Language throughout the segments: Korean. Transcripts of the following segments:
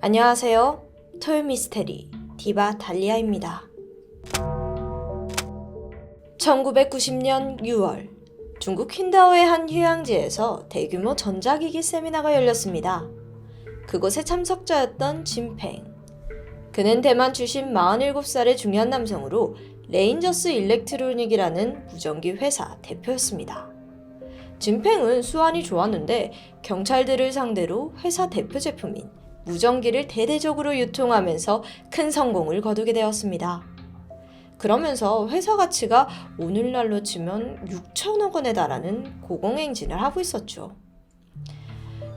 안녕하세요. 토요 미스테리 디바 달리아입니다. 1990년 6월 중국 퀸다오의 한 휴양지에서 대규모 전자기기 세미나가 열렸습니다. 그곳에 참석자였던 진팽. 그는 대만 출신 47살의 중년 남성으로 레인저스 일렉트로닉이라는 무전기 회사 대표였습니다. 진팽은 수완이 좋았는데 경찰들을 상대로 회사 대표 제품인 무전기를 대대적으로 유통하면서 큰 성공을 거두게 되었습니다. 그러면서 회사 가치가 오늘날로 치면 6천억 원에 달하는 고공행진을 하고 있었죠.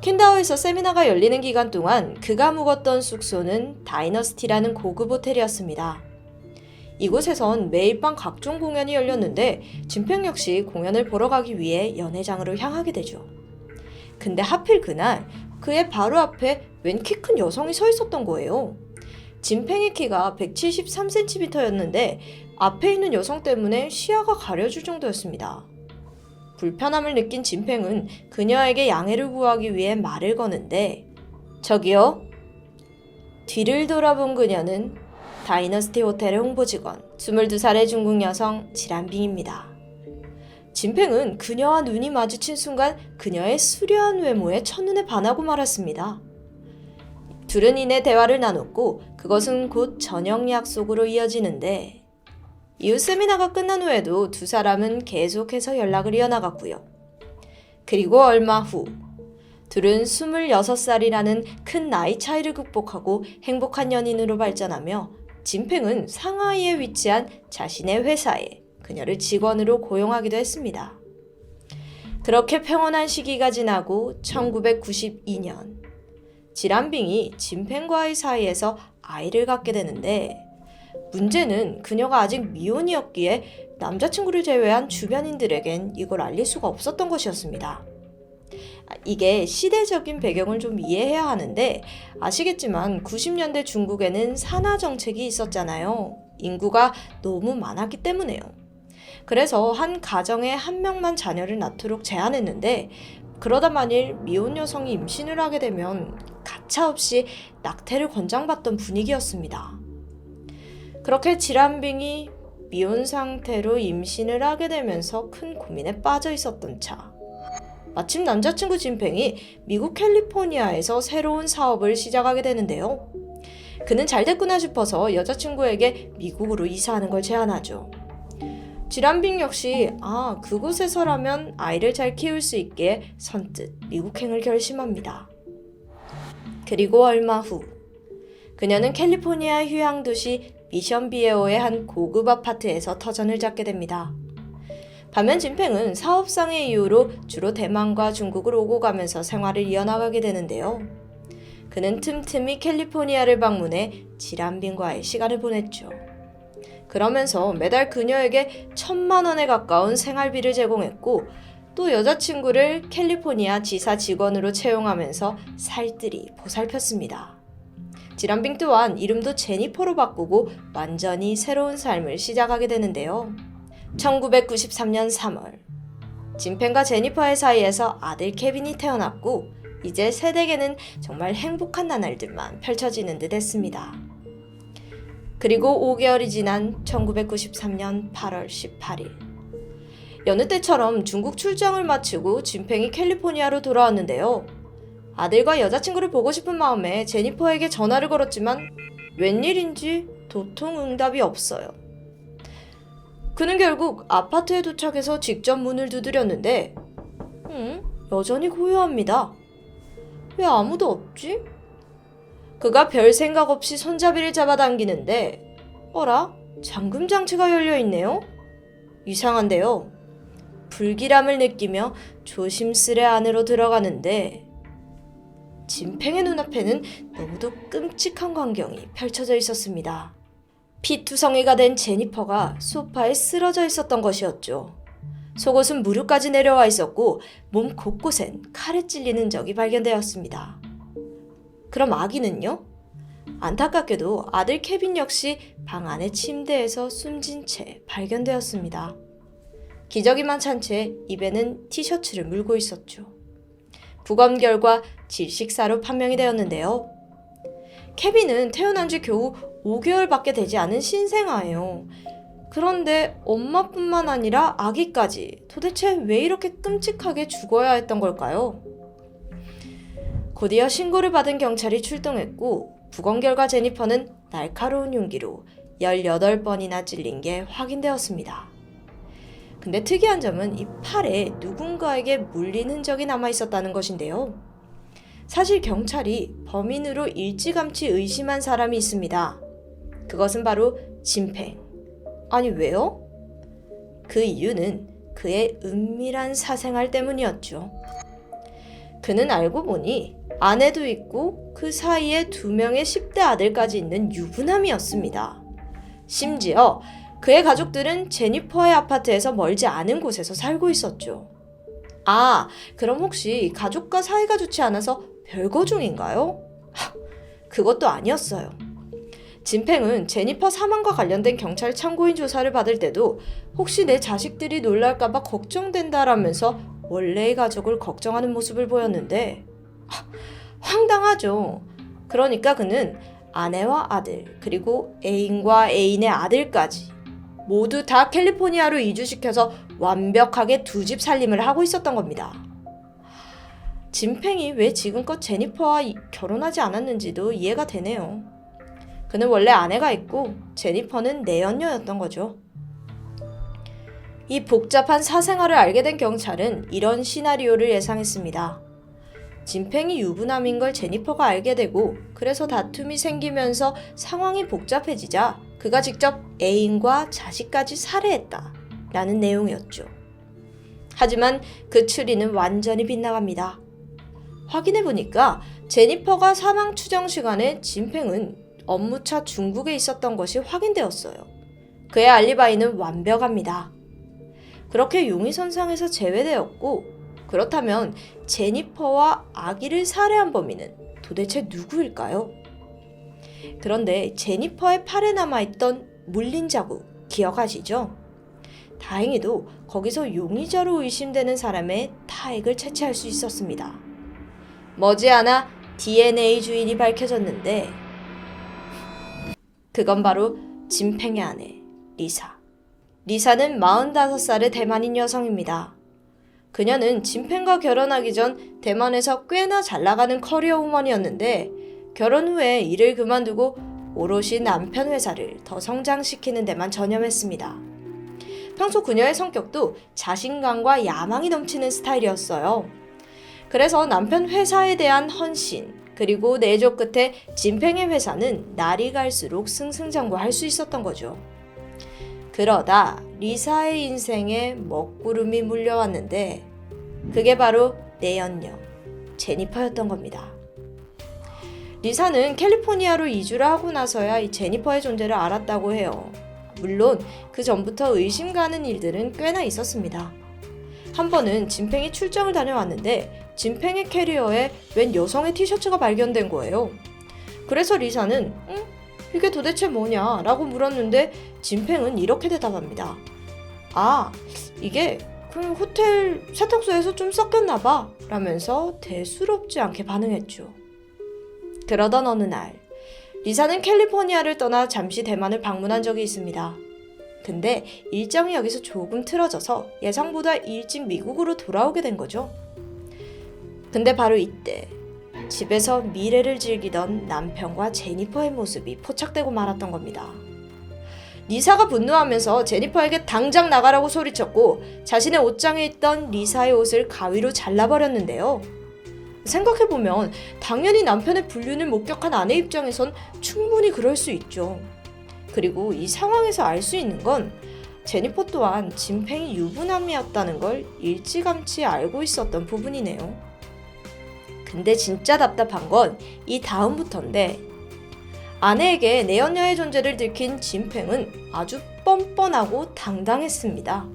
퀸다오에서 세미나가 열리는 기간 동안 그가 묵었던 숙소는 다이너스티라는 고급 호텔이었습니다. 이곳에선 매일 밤 각종 공연이 열렸는데 진팽 역시 공연을 보러 가기 위해 연회장으로 향하게 되죠. 근데 하필 그날 그의 바로 앞에 웬 키 큰 여성이 서 있었던 거예요. 진팽의 키가 173cm였는데 앞에 있는 여성 때문에 시야가 가려질 정도였습니다. 불편함을 느낀 진팽은 그녀에게 양해를 구하기 위해 말을 거는데 저기요? 뒤를 돌아본 그녀는 다이너스티 호텔의 홍보직원 22살의 중국 여성 지란빙입니다. 진팽은 그녀와 눈이 마주친 순간 그녀의 수려한 외모에 첫눈에 반하고 말았습니다. 둘은 이내 대화를 나눴고 그것은 곧 저녁 약속으로 이어지는데 이후 세미나가 끝난 후에도 두 사람은 계속해서 연락을 이어나갔고요. 그리고 얼마 후 둘은 26살이라는 큰 나이 차이를 극복하고 행복한 연인으로 발전하며 진팽은 상하이에 위치한 자신의 회사에 그녀를 직원으로 고용하기도 했습니다. 그렇게 평온한 시기가 지나고 1992년 지란빙이 진팽과의 사이에서 아이를 갖게 되는데 문제는 그녀가 아직 미혼이었기에 남자친구를 제외한 주변인들에겐 이걸 알릴 수가 없었던 것이었습니다. 이게 시대적인 배경을 좀 이해해야 하는데 아시겠지만 90년대 중국에는 산하 정책이 있었잖아요. 인구가 너무 많았기 때문에요. 그래서 한 가정에 한 명만 자녀를 낳도록 제한했는데 그러다 만일 미혼 여성이 임신을 하게 되면 가차없이 낙태를 권장받던 분위기였습니다. 그렇게 지란빙이 미혼 상태로 임신을 하게 되면서 큰 고민에 빠져 있었던 차. 마침 남자친구 진팽이 미국 캘리포니아에서 새로운 사업을 시작하게 되는데요. 그는 잘 됐구나 싶어서 여자친구에게 미국으로 이사하는 걸 제안하죠. 지란빙 역시 그곳에서라면 아이를 잘 키울 수 있게 선뜻 미국행을 결심합니다. 그리고 얼마 후 그녀는 캘리포니아 휴양 도시 미션비에오의 한 고급 아파트에서 터전을 잡게 됩니다. 반면 진팽은 사업상의 이유로 주로 대만과 중국을 오고 가면서 생활을 이어나가게 되는데요. 그는 틈틈이 캘리포니아를 방문해 지란빙과의 시간을 보냈죠. 그러면서 매달 그녀에게 1,000만 원에 가까운 생활비를 제공했고 또 여자친구를 캘리포니아 지사 직원으로 채용하면서 살뜰히 보살폈습니다. 지란빙 또한 이름도 제니퍼로 바꾸고 완전히 새로운 삶을 시작하게 되는데요. 1993년 3월 진팽과 제니퍼의 사이에서 아들 케빈이 태어났고 이제 세대에는 정말 행복한 나날들만 펼쳐지는 듯 했습니다. 그리고 5개월이 지난 1993년 8월 18일 여느 때처럼 중국 출장을 마치고 진팽이 캘리포니아로 돌아왔는데요. 아들과 여자친구를 보고 싶은 마음에 제니퍼에게 전화를 걸었지만 웬일인지 도통 응답이 없어요. 그는 결국 아파트에 도착해서 직접 문을 두드렸는데 여전히 고요합니다. 왜 아무도 없지? 그가 별 생각 없이 손잡이를 잡아당기는데 어라? 잠금 장치가 열려있네요? 이상한데요. 불길함을 느끼며 조심스레 안으로 들어가는데 진팽의 눈앞에는 너무도 끔찍한 광경이 펼쳐져 있었습니다. 피투성이가 된 제니퍼가 소파에 쓰러져 있었던 것이었죠. 속옷은 무릎까지 내려와 있었고 몸 곳곳엔 칼에 찔리는 적이 발견되었습니다. 그럼 아기는요? 안타깝게도 아들 케빈 역시 방 안의 침대에서 숨진 채 발견되었습니다. 기저귀만 찬 채 입에는 티셔츠를 물고 있었죠. 부검 결과 질식사로 판명이 되었는데요. 케빈은 태어난 지 겨우 5개월밖에 되지 않은 신생아예요. 그런데 엄마뿐만 아니라 아기까지 도대체 왜 이렇게 끔찍하게 죽어야 했던 걸까요? 곧이어 신고를 받은 경찰이 출동했고 부검 결과 제니퍼는 날카로운 흉기로 18번이나 찔린 게 확인되었습니다. 근데 특이한 점은 이 팔에 누군가에게 물린 흔적이 남아 있었다는 것인데요. 사실 경찰이 범인으로 일찌감치 의심한 사람이 있습니다. 그것은 바로 진팽. 아니 왜요? 그 이유는 그의 은밀한 사생활 때문이었죠. 그는 알고 보니 아내도 있고 그 사이에 2명의 10대 아들까지 있는 유부남이었습니다. 심지어 그의 가족들은 제니퍼의 아파트에서 멀지 않은 곳에서 살고 있었죠. 아, 그럼 혹시 가족과 사이가 좋지 않아서 별거 중인가요? 그것도 아니었어요. 진팽은 제니퍼 사망과 관련된 경찰 참고인 조사를 받을 때도 혹시 내 자식들이 놀랄까봐 걱정된다라면서 원래의 가족을 걱정하는 모습을 보였는데 황당하죠. 그러니까 그는 아내와 아들 그리고 애인과 애인의 아들까지 모두 다 캘리포니아로 이주시켜서 완벽하게 2집 살림을 하고 있었던 겁니다. 진팽이 왜 지금껏 제니퍼와 결혼하지 않았는지도 이해가 되네요. 그는 원래 아내가 있고 제니퍼는 내연녀였던 거죠. 이 복잡한 사생활을 알게 된 경찰은 이런 시나리오를 예상했습니다. 진팽이 유부남인 걸 제니퍼가 알게 되고 그래서 다툼이 생기면서 상황이 복잡해지자 그가 직접 애인과 자식까지 살해했다 라는 내용이었죠. 하지만 그 추리는 완전히 빗나갑니다. 확인해보니까 제니퍼가 사망 추정 시간에 진팽은 업무차 중국에 있었던 것이 확인되었어요. 그의 알리바이는 완벽합니다. 그렇게 용의선상에서 제외되었고 그렇다면 제니퍼와 아기를 살해한 범인은 도대체 누구일까요? 그런데 제니퍼의 팔에 남아있던 물린 자국 기억하시죠? 다행히도 거기서 용의자로 의심되는 사람의 타액을 채취할 수 있었습니다. 머지않아 DNA 주인이 밝혀졌는데 그건 바로 진팽의 아내 리사. 리사는 45살의 대만인 여성입니다. 그녀는 진팽과 결혼하기 전 대만에서 꽤나 잘나가는 커리어 우먼이었는데 결혼 후에 일을 그만두고 오롯이 남편 회사를 더 성장시키는 데만 전념했습니다. 평소 그녀의 성격도 자신감과 야망이 넘치는 스타일이었어요. 그래서 남편 회사에 대한 헌신 그리고 내조 끝에 진팽의 회사는 날이 갈수록 승승장구할 수 있었던 거죠. 그러다 리사의 인생에 먹구름이 물려왔는데 그게 바로 내연녀 제니퍼였던 겁니다. 리사는 캘리포니아로 이주를 하고 나서야 이 제니퍼의 존재를 알았다고 해요. 물론 그 전부터 의심 가는 일들은 꽤나 있었습니다. 한 번은 진팽이 출장을 다녀왔는데 진팽의 캐리어에 웬 여성의 티셔츠가 발견된 거예요. 그래서 리사는 이게 도대체 뭐냐 라고 물었는데 진팽은 이렇게 대답합니다. 아, 이게 그럼 호텔 세탁소에서 좀 섞였나 봐 라면서 대수롭지 않게 반응했죠. 그러던 어느 날 리사는 캘리포니아를 떠나 잠시 대만을 방문한 적이 있습니다. 근데 일정이 여기서 조금 틀어져서 예상보다 일찍 미국으로 돌아오게 된 거죠. 근데 바로 이때 집에서 미래를 즐기던 남편과 제니퍼의 모습이 포착되고 말았던 겁니다. 리사가 분노하면서 제니퍼에게 당장 나가라고 소리쳤고 자신의 옷장에 있던 리사의 옷을 가위로 잘라버렸는데요. 생각해보면 당연히 남편의 불륜을 목격한 아내 입장에선 충분히 그럴 수 있죠. 그리고 이 상황에서 알 수 있는 건 제니퍼 또한 진팽이 유부남이었다는 걸 일찌감치 알고 있었던 부분이네요. 근데 진짜 답답한 건 이 다음부터인데 아내에게 내연녀의 존재를 들킨 진팽은 아주 뻔뻔하고 당당했습니다.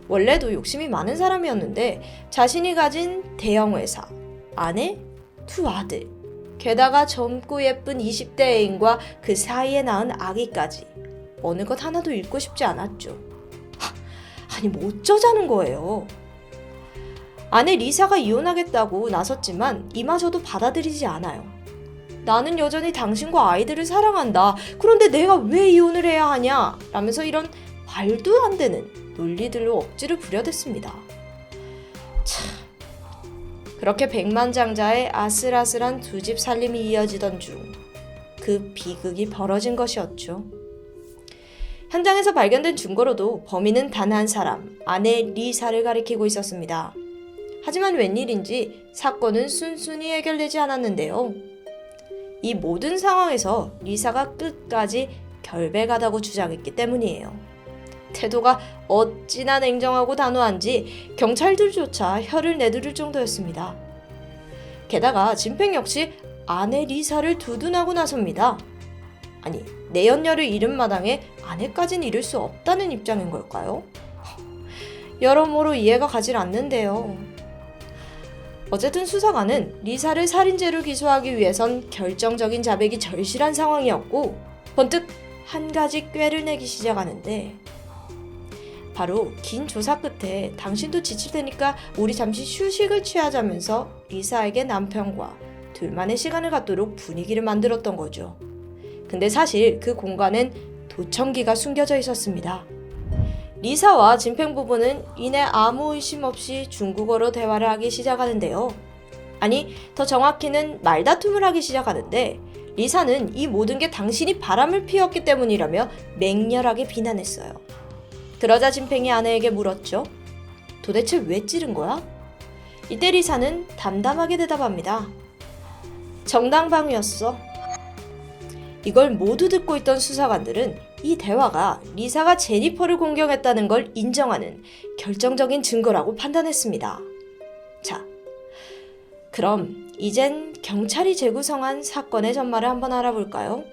원래도 욕심이 많은 사람이었는데 자신이 가진 대형 회사, 아내, 2 아들, 게다가 젊고 예쁜 20대 애인과 그 사이에 낳은 아기까지 어느 것 하나도 잃고 싶지 않았죠. 아니 뭐 어쩌자는 거예요. 아내 리사가 이혼하겠다고 나섰지만 이마저도 받아들이지 않아요. 나는 여전히 당신과 아이들을 사랑한다. 그런데 내가 왜 이혼을 해야 하냐? 라면서 이런 말도 안 되는 논리들로 억지를 부려댔습니다. 참, 그렇게 백만장자의 아슬아슬한 두 집 살림이 이어지던 중 그 비극이 벌어진 것이었죠. 현장에서 발견된 증거로도 범인은 단 한 사람, 아내 리사를 가리키고 있었습니다. 하지만 웬일인지 사건은 순순히 해결되지 않았는데요. 이 모든 상황에서 리사가 끝까지 결백하다고 주장했기 때문이에요. 태도가 어찌나 냉정하고 단호한지 경찰들조차 혀를 내두를 정도였습니다. 게다가 진팽 역시 아내 리사를 두둔하고 나섭니다. 아니, 내연녀를 잃은 마당에 아내까진 잃을 수 없다는 입장인 걸까요? 여러모로 이해가 가질 않는데요. 어쨌든 수사관은 리사를 살인죄로 기소하기 위해선 결정적인 자백이 절실한 상황이었고 번뜩 한 가지 꾀를 내기 시작하는데 바로 긴 조사 끝에 당신도 지칠 테니까 우리 잠시 휴식을 취하자면서 리사에게 남편과 둘만의 시간을 갖도록 분위기를 만들었던 거죠. 근데 사실 그 공간엔 도청기가 숨겨져 있었습니다. 리사와 진팽 부부는 이내 아무 의심 없이 중국어로 대화를 하기 시작하는데요. 아니, 더 정확히는 말다툼을 하기 시작하는데 리사는 이 모든 게 당신이 바람을 피웠기 때문이라며 맹렬하게 비난했어요. 그러자 진팽이 아내에게 물었죠. 도대체 왜 찌른 거야? 이때 리사는 담담하게 대답합니다. 정당방위였어. 이걸 모두 듣고 있던 수사관들은 이 대화가 리사가 제니퍼를 공격했다는 걸 인정하는 결정적인 증거라고 판단했습니다. 자, 그럼 이젠 경찰이 재구성한 사건의 전말을 한번 알아볼까요?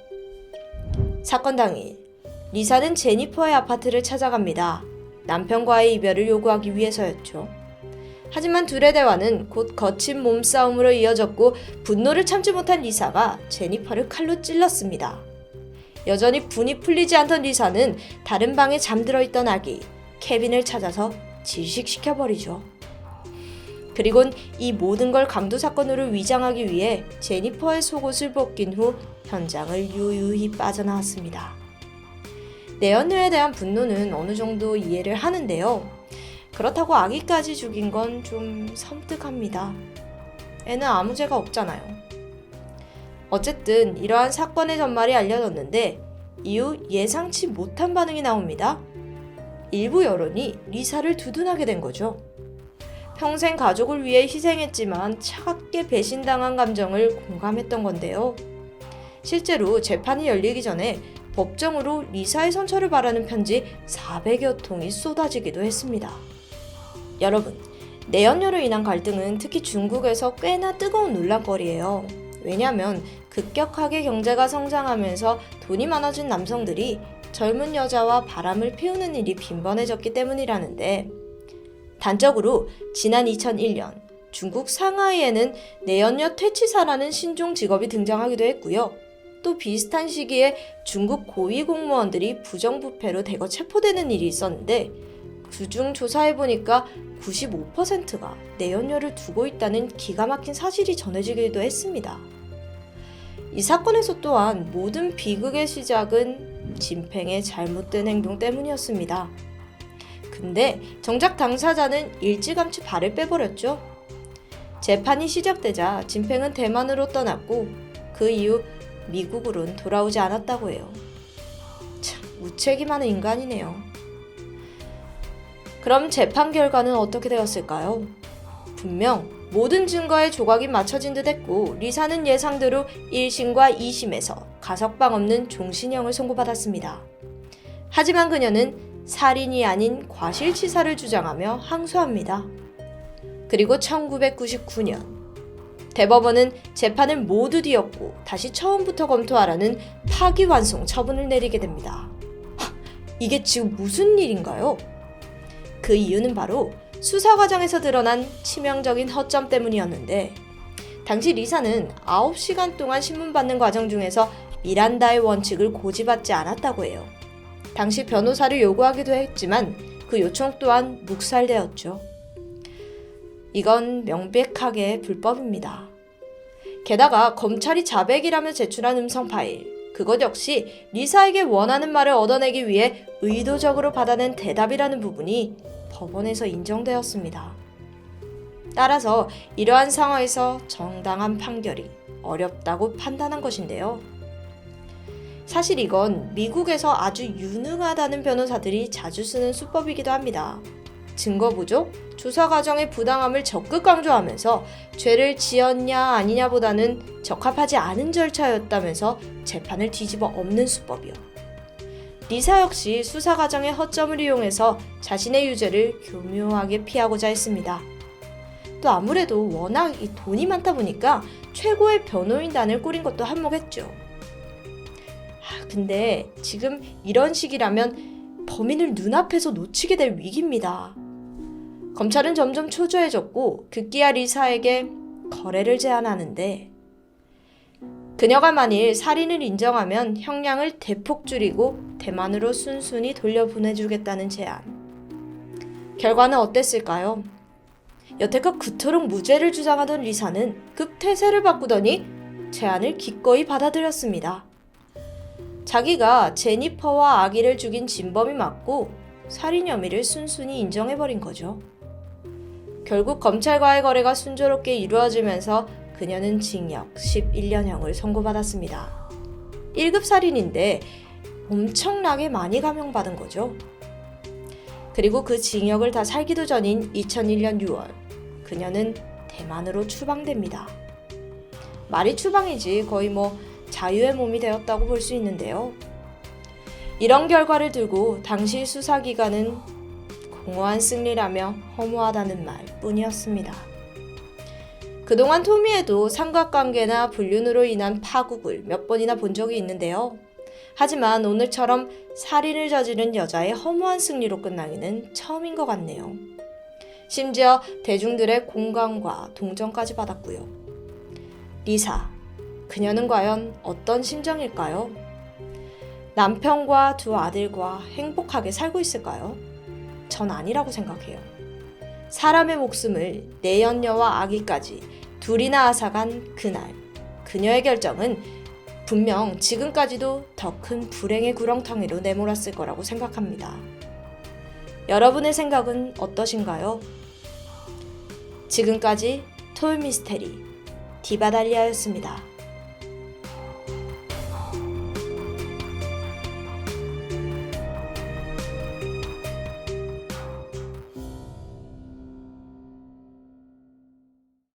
사건 당일, 리사는 제니퍼의 아파트를 찾아갑니다. 남편과의 이별을 요구하기 위해서였죠. 하지만 둘의 대화는 곧 거친 몸싸움으로 이어졌고 분노를 참지 못한 리사가 제니퍼를 칼로 찔렀습니다. 여전히 분이 풀리지 않던 리사는 다른 방에 잠들어 있던 아기 케빈을 찾아서 질식시켜버리죠. 그리곤 이 모든 걸 강도 사건으로 위장하기 위해 제니퍼의 속옷을 벗긴 후 현장을 유유히 빠져나왔습니다. 내연녀에 대한 분노는 어느 정도 이해를 하는데요. 그렇다고 아기까지 죽인 건 좀 섬뜩합니다. 애는 아무 죄가 없잖아요. 어쨌든 이러한 사건의 전말이 알려졌는데 이후 예상치 못한 반응이 나옵니다. 일부 여론이 리사를 두둔하게 된 거죠. 평생 가족을 위해 희생했지만 차갑게 배신당한 감정을 공감했던 건데요. 실제로 재판이 열리기 전에 법정으로 리사의 선처를 바라는 편지 400여 통이 쏟아지기도 했습니다. 여러분, 내연녀로 인한 갈등은 특히 중국에서 꽤나 뜨거운 논란거리예요. 왜냐하면 급격하게 경제가 성장하면서 돈이 많아진 남성들이 젊은 여자와 바람을 피우는 일이 빈번해졌기 때문이라는데 단적으로 지난 2001년 중국 상하이에는 내연녀 퇴치사라는 신종 직업이 등장하기도 했고요. 또 비슷한 시기에 중국 고위 공무원들이 부정부패로 대거 체포되는 일이 있었는데 그중 조사해보니까 95%가 내연녀를 두고 있다는 기가 막힌 사실이 전해지기도 했습니다. 이 사건에서 또한 모든 비극의 시작은 진팽의 잘못된 행동 때문이었습니다. 근데 정작 당사자는 일찌감치 발을 빼버렸죠. 재판이 시작되자 진팽은 대만으로 떠났고 그 이후 미국으론 돌아오지 않았다고 해요. 참 무책임 많은 인간이네요. 그럼 재판 결과는 어떻게 되었을까요? 분명 모든 증거에 조각이 맞춰진 듯 했고 리사는 예상대로 1심과 2심에서 가석방 없는 종신형을 선고받았습니다. 하지만 그녀는 살인이 아닌 과실치사를 주장하며 항소합니다. 그리고 1999년 대법원은 재판을 모두 뒤엎고 다시 처음부터 검토하라는 파기환송 처분을 내리게 됩니다. 이게 지금 무슨 일인가요? 그 이유는 바로 수사 과정에서 드러난 치명적인 허점 때문이었는데 당시 리사는 9시간 동안 신문 받는 과정 중에서 미란다의 원칙을 고집하지 않았다고 해요. 당시 변호사를 요구하기도 했지만 그 요청 또한 묵살되었죠. 이건 명백하게 불법입니다. 게다가 검찰이 자백이라며 제출한 음성 파일, 그것 역시 리사에게 원하는 말을 얻어내기 위해 의도적으로 받아낸 대답이라는 부분이 법원에서 인정되었습니다. 따라서 이러한 상황에서 정당한 판결이 어렵다고 판단한 것인데요. 사실 이건 미국에서 아주 유능하다는 변호사들이 자주 쓰는 수법이기도 합니다. 증거 부족, 조사 과정의 부당함을 적극 강조하면서 죄를 지었냐 아니냐보다는 적합하지 않은 절차였다면서 재판을 뒤집어 엎는 수법이요. 리사 역시 수사 과정의 허점을 이용해서 자신의 유죄를 교묘하게 피하고자 했습니다. 또 아무래도 워낙 돈이 많다 보니까 최고의 변호인단을 꾸린 것도 한몫했죠. 근데 지금 이런 시기라면 범인을 눈앞에서 놓치게 될 위기입니다. 검찰은 점점 초조해졌고 급기야 리사에게 거래를 제안하는데, 그녀가 만일 살인을 인정하면 형량을 대폭 줄이고 대만으로 순순히 돌려보내주겠다는 제안. 결과는 어땠을까요? 여태껏 그토록 무죄를 주장하던 리사는 급 태세를 바꾸더니 제안을 기꺼이 받아들였습니다. 자기가 제니퍼와 아기를 죽인 진범이 맞고 살인 혐의를 순순히 인정해버린 거죠. 결국 검찰과의 거래가 순조롭게 이루어지면서 그녀는 징역 11년형을 선고받았습니다. 1급 살인인데 엄청나게 많이 감형받은 거죠. 그리고 그 징역을 다 살기도 전인 2001년 6월, 그녀는 대만으로 추방됩니다. 말이 추방이지 거의 자유의 몸이 되었다고 볼 수 있는데요. 이런 결과를 두고 당시 수사기관은 공허한 승리라며 허무하다는 말 뿐이었습니다. 그동안 토미에도 삼각관계나 불륜으로 인한 파국을 몇 번이나 본 적이 있는데요. 하지만 오늘처럼 살인을 저지른 여자의 허무한 승리로 끝나기는 처음인 것 같네요. 심지어 대중들의 공감과 동정까지 받았고요. 리사, 그녀는 과연 어떤 심정일까요? 남편과 두 아들과 행복하게 살고 있을까요? 전 아니라고 생각해요. 사람의 목숨을 내연녀와 아기까지 둘이나 앗아간 그날, 그녀의 결정은 분명 지금까지도 더 큰 불행의 구렁텅이로 내몰았을 거라고 생각합니다. 여러분의 생각은 어떠신가요? 지금까지 톨미스테리 디바달리아였습니다.